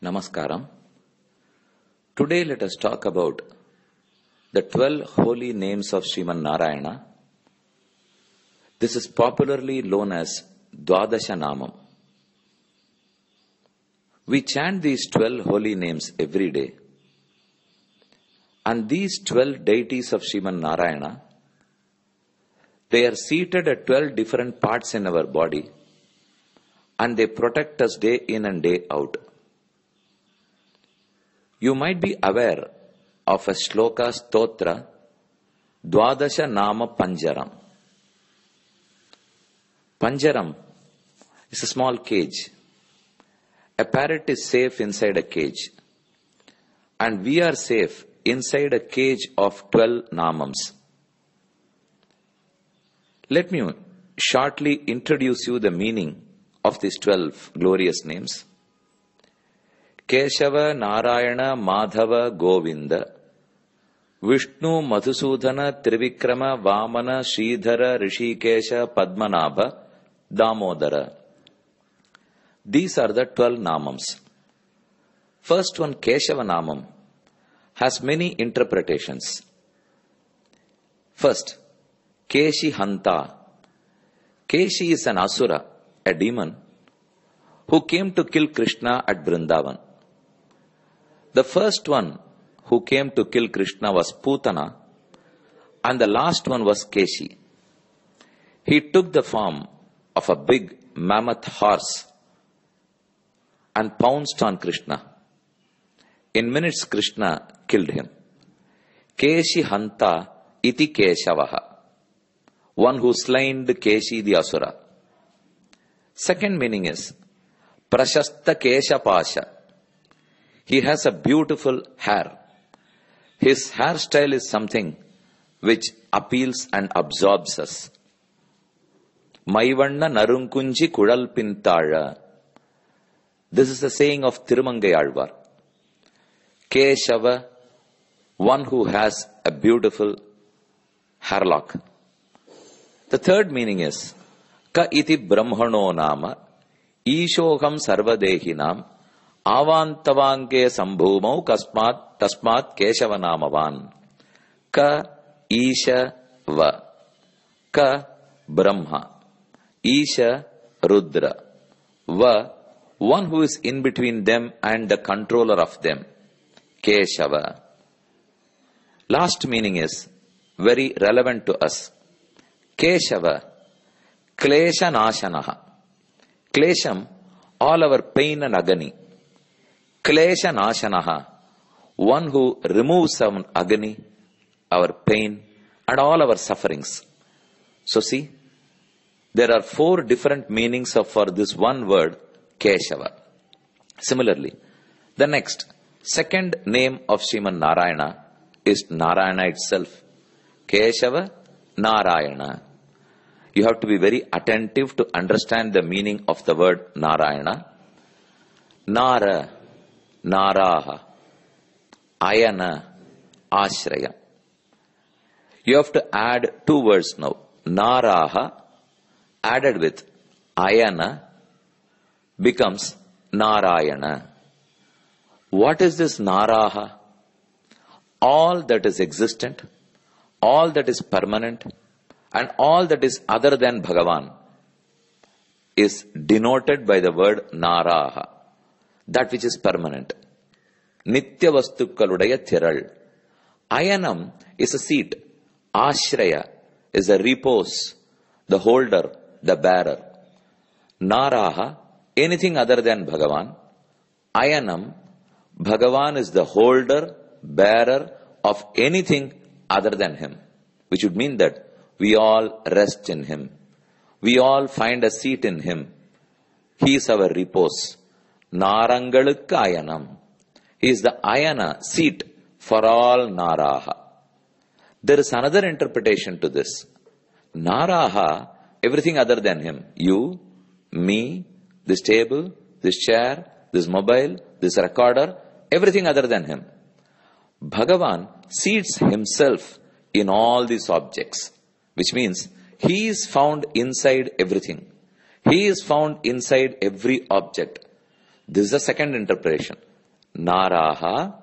Namaskaram. Today let us talk about the 12 holy names of Sriman Narayana. This is popularly known as Dwadasha Namam. We chant these 12 holy names every day. And these 12 deities of Sriman Narayana, they are seated at 12 different parts in our body and they protect us day in and day out. You might be aware of a shloka stotra, Dwadasha Nama Panjaram. Panjaram is a small cage. A parrot is safe inside a cage. And we are safe inside a cage of 12 namams. Let me shortly introduce you the meaning of these 12 glorious names. Keshava, Narayana, Madhava, Govinda, Vishnu, Madhusudana, Trivikrama, Vamana, Sridhara, Rishikesha, Padmanabha, Damodara. These are the 12 namams. First one, Keshava Namam, has many interpretations. First, Keshi Hanta. Keshi is an asura, a demon, who came to kill Krishna at Vrindavan. The first one who came to kill Krishna was Putana, and the last one was Keshi. He took the form of a big mammoth horse and pounced on Krishna. In minutes, Krishna killed him. Keshi Hanta iti Keshavaha, one who slain the Keshi the Asura. Second meaning is Prashasta Kesha Pasha. He has a beautiful hair. His hairstyle is something which appeals and absorbs us. Maivanna Narunkunji Kudal Pintala. This is the saying of Tirumangai Alvar. Keshava, one who has a beautiful hairlock. The third meaning is Ka iti Brahmano Nama Ishoham Sarvadehinam Avantavange Sambhumau Kasmat Tasmat Keshava Namavan. Ka Isha Va. Ka Brahma. Isha Rudra. Va, one who is in between them and the controller of them. Keshava. Last meaning is very relevant to us. Keshava, Klesha Nashanaha. Klesham, all our pain and agony. Klesha Nashanaha, one who removes our agony, our pain, and all our sufferings. So see, there are 4 different meanings for this one word, Keshava. Similarly, the next, second name of Sriman Narayana is Narayana itself. Keshava, Narayana. You have to be very attentive to understand the meaning of the word Narayana. Nara, Naraha. Ayana, Ashraya. You have to add 2 words now. Naraha added with Ayana becomes Narayana. What is this Naraha? All that is existent, all that is permanent, and all that is other than Bhagavan is denoted by the word Naraha, that which is permanent. Nitya Vastukkaludaya Thiral. Ayanam is a seat. Ashraya is a repose, the holder, the bearer. Naraha, anything other than Bhagavan. Ayanam, Bhagavan is the holder, bearer of anything other than him. Which would mean that we all rest in him. We all find a seat in him. He is our repose. Narangalukka Ayanam. He is the Ayana, seat for all Naraha. There is another interpretation to this. Naraha, everything other than him. You, me, this table, this chair, this mobile, this recorder, everything other than him. Bhagavan seats himself in all these objects, which means he is found inside everything. He is found inside every object. This is the second interpretation. Naraha,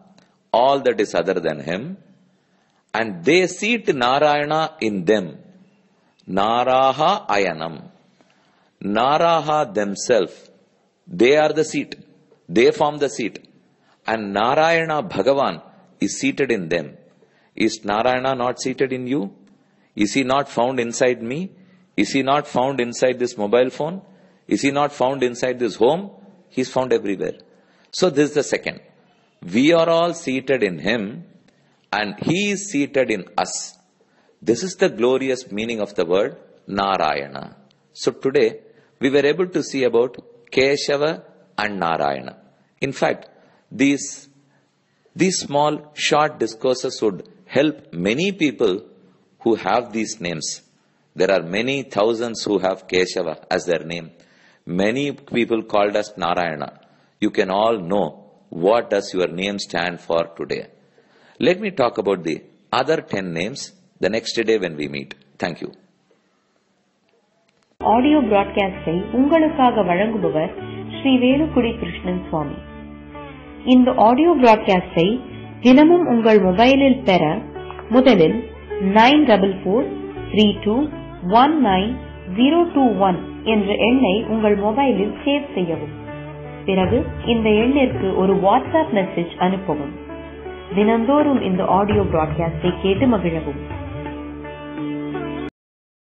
all that is other than him, and they seat Narayana in them. Naraha ayanam. Naraha themselves, they are the seat. They form the seat. And Narayana Bhagavan is seated in them. Is Narayana not seated in you? Is he not found inside me? Is he not found inside this mobile phone? Is he not found inside this home? He is found everywhere. So this is the second. We are all seated in him and he is seated in us. This is the glorious meaning of the word Narayana. So today we were able to see about Keshava and Narayana. In fact, these small short discourses would help many people who have these names. There are many thousands who have Keshava as their name. Many people called as Narayana. You can all know what does your name stand for today. Let me talk about the other 10 names the next day when we meet. Thank you. Audio பிராட்காஸ்டை உங்களுக்காக வழங்குபவர் ஸ்ரீ வேலுக்குடி கிருஷ்ணன் சுவாமி. இந்த audio பிராட்காஸ்டை தினமும் உங்கள் மொபைலில் பெற முதலில் 9443219021 என்ற எண்ணை உங்கள் மொபைலில் சேவ் செய்யவும். பிறகு இந்த எண்ணிற்கு ஒரு வாட்ஸ்அப் மெசேஜ் அனுப்பவும். தினந்தோறும் இந்த ஆடியோ பிராட்காஸ்டை கேட்டு மகிழவும்.